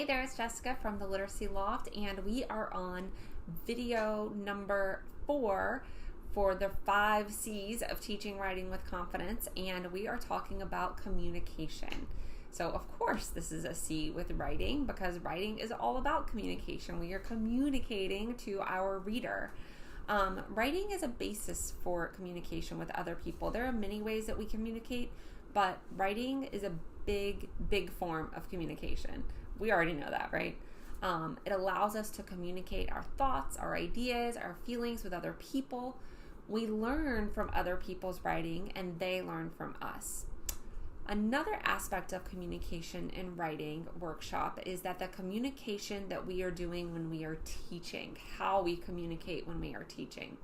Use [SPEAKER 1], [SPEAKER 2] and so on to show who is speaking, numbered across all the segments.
[SPEAKER 1] Hey there, it's Jessica from the Literacy Loft, and we are on video number 4 for the 5 C's of teaching writing with confidence, and we are talking about communication. So of course this is a C with writing because writing is all about communication. We are communicating to our reader. Writing is a basis for communication with other people. There are many ways that we communicate, but writing is a big form of communication. We already know that, right? It allows us to communicate our thoughts, our ideas, our feelings with other people. We learn from other people's writing and they learn from us. Another aspect of communication in writing workshop is that the communication that we are doing when we are teaching, how we communicate when we are teaching.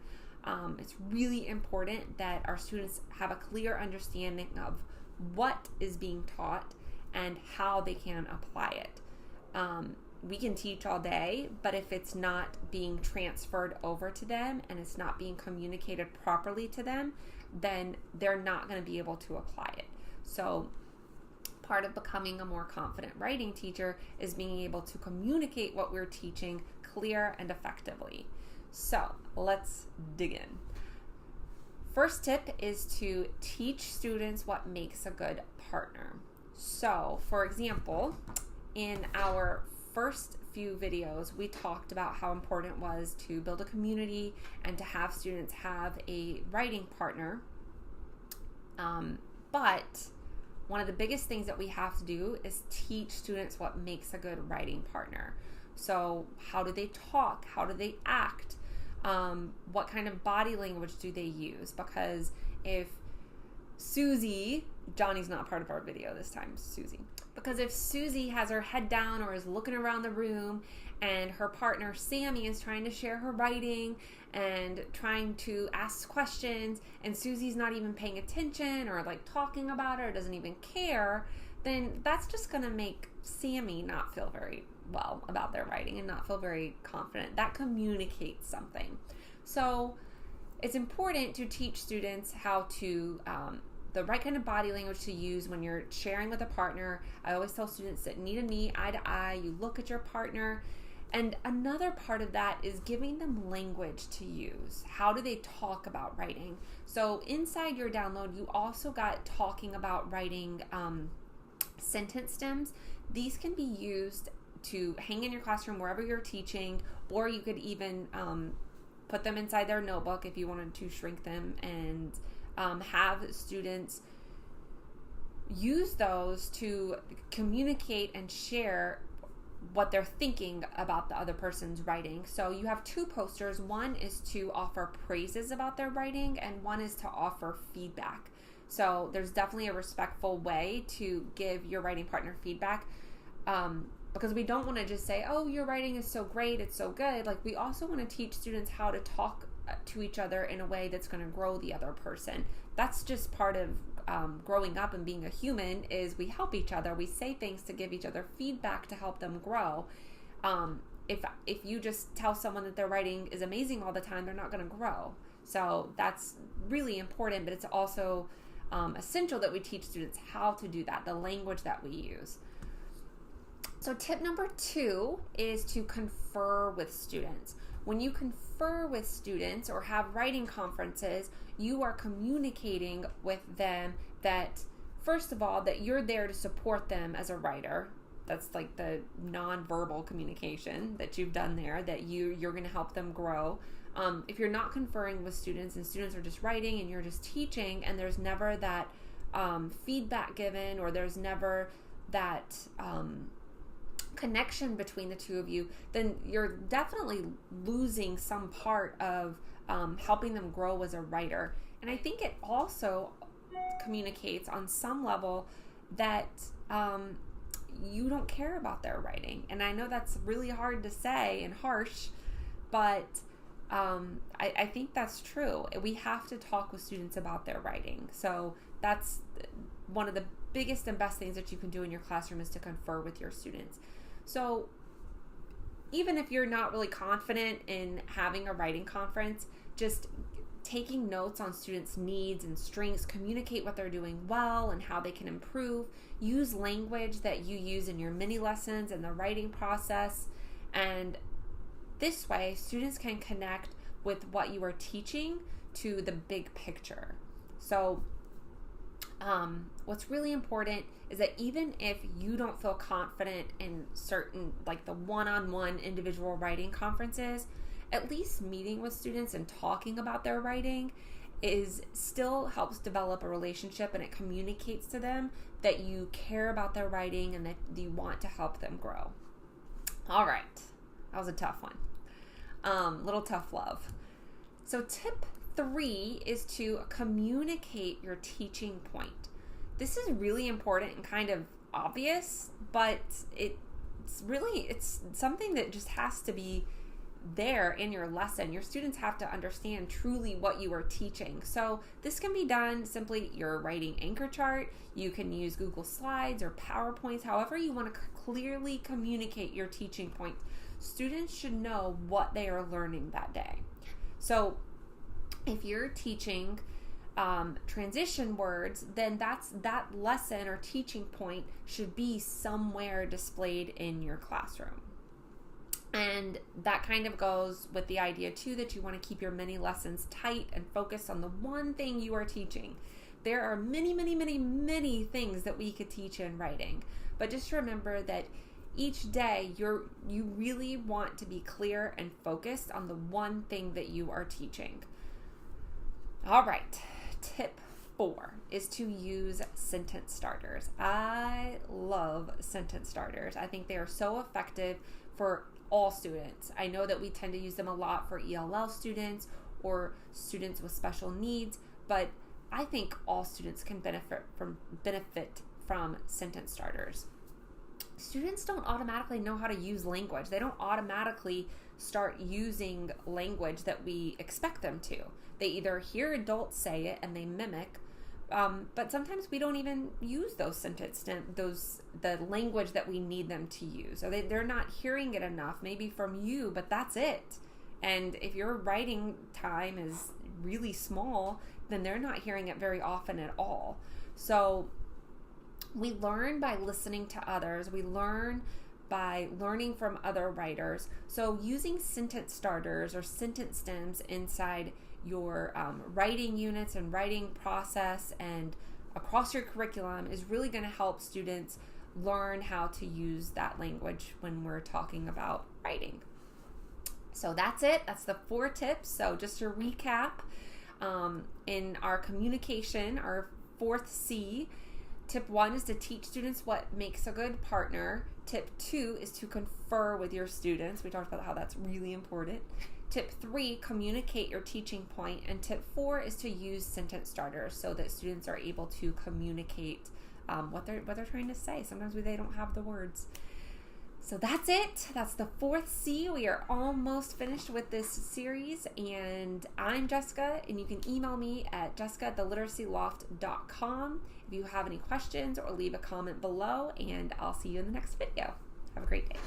[SPEAKER 1] It's really important that our students have a clear understanding of what is being taught and how they can apply it. We can teach all day, but if it's not being transferred over to them and it's not being communicated properly to them, then they're not going to be able to apply it. So part of becoming a more confident writing teacher is being able to communicate what we're teaching clear and effectively. So let's dig in. First tip is to teach students what makes a good partner. So, for example, in our first few videos, we talked about how important it was to build a community and to have students have a writing partner. But one of the biggest things that we have to do is teach students what makes a good writing partner. So, how do they talk? How do they act? What kind of body language do they use? Because if Susie, Johnny's not part of our video this time, Susie. Because if Susie has her head down or is looking around the room and her partner Sammy is trying to share her writing and trying to ask questions and Susie's not even paying attention or like talking about it or doesn't even care, then that's just going to make Sammy not feel very well about their writing and not feel very confident. That communicates something. So it's important to teach students how to the right kind of body language to use when you're sharing with a partner. I always tell students that knee to knee, eye to eye, you look at your partner. And another part of that is giving them language to use. How do they talk about writing? So inside your download, you also got talking about writing sentence stems. These can be used to hang in your classroom wherever you're teaching, or you could even put them inside their notebook if you wanted to shrink them and have students use those to communicate and share what they're thinking about the other person's writing. So you have 2 posters. One is to offer praises about their writing and one is to offer feedback. So there's definitely a respectful way to give your writing partner feedback. Because we don't want to just say, oh, your writing is so great, it's so good. Like, we also want to teach students how to talk to each other in a way that's going to grow the other person. That's just part of growing up and being a human, is we help each other. We say things to give each other feedback to help them grow. If you just tell someone that their writing is amazing all the time, they're not going to grow. So that's really important, but it's also essential that we teach students how to do that, the language that we use. So tip number 2 is to confer with students. When you confer with students or have writing conferences, you are communicating with them that, first of all, that you're there to support them as a writer. That's like the nonverbal communication that you've done there, that you're going to help them grow. If you're not conferring with students and students are just writing and you're just teaching and there's never that feedback given or there's never that connection between the two of you, then you're definitely losing some part of helping them grow as a writer. And I think it also communicates on some level that you don't care about their writing. And I know that's really hard to say and harsh, but I think that's true. We have to talk with students about their writing. So that's one of the biggest and best things that you can do in your classroom, is to confer with your students. So even if you're not really confident in having a writing conference, just taking notes on students' needs and strengths, communicate what they're doing well and how they can improve, use language that you use in your mini lessons and the writing process, and this way students can connect with what you are teaching to the big picture. So what's really important is that even if you don't feel confident in certain, like the one-on-one individual writing conferences, at least meeting with students and talking about their writing still helps develop a relationship, and it communicates to them that you care about their writing and that you want to help them grow. All right, that was a tough one. Little tough love. So tip 3 is to communicate your teaching point. This is really important and kind of obvious, but it's something that just has to be there in your lesson. Your students have to understand truly what you are teaching. So this can be done simply, you're writing anchor chart, you can use Google Slides or PowerPoints, however you want to clearly communicate your teaching point. Students should know what they are learning that day. So if you're teaching transition words, then that lesson or teaching point should be somewhere displayed in your classroom. And that kind of goes with the idea too that you want to keep your mini lessons tight and focused on the one thing you are teaching. There are many, many, many, many things that we could teach in writing, but just remember that each day you really want to be clear and focused on the one thing that you are teaching. All right, tip 4 is to use sentence starters. I love sentence starters. I think they are so effective for all students. I know that we tend to use them a lot for ELL students or students with special needs, but I think all students can benefit from sentence starters. Students don't automatically know how to use language. They don't automatically start using language that we expect them to. They either hear adults say it and they mimic, but sometimes we don't even use the language that we need them to use. So they're not hearing it enough, maybe from you, but that's it. And if your writing time is really small, then they're not hearing it very often at all. So we learn by listening to others. We learn by learning from other writers. So using sentence starters or sentence stems inside your writing units and writing process and across your curriculum is really going to help students learn how to use that language when we're talking about writing. So that's it. That's the 4 tips. So just to recap, in our communication, our 4th C, tip 1 is to teach students what makes a good partner. Tip 2 is to confer with your students. We talked about how that's really important. Tip 3, communicate your teaching point. And tip 4 is to use sentence starters so that students are able to communicate what they're trying to say. Sometimes they don't have the words. So that's it. That's the 4th C. We are almost finished with this series, and I'm Jessica, and you can email me at jessica@theliteracyloft.com if you have any questions, or leave a comment below, and I'll see you in the next video. Have a great day.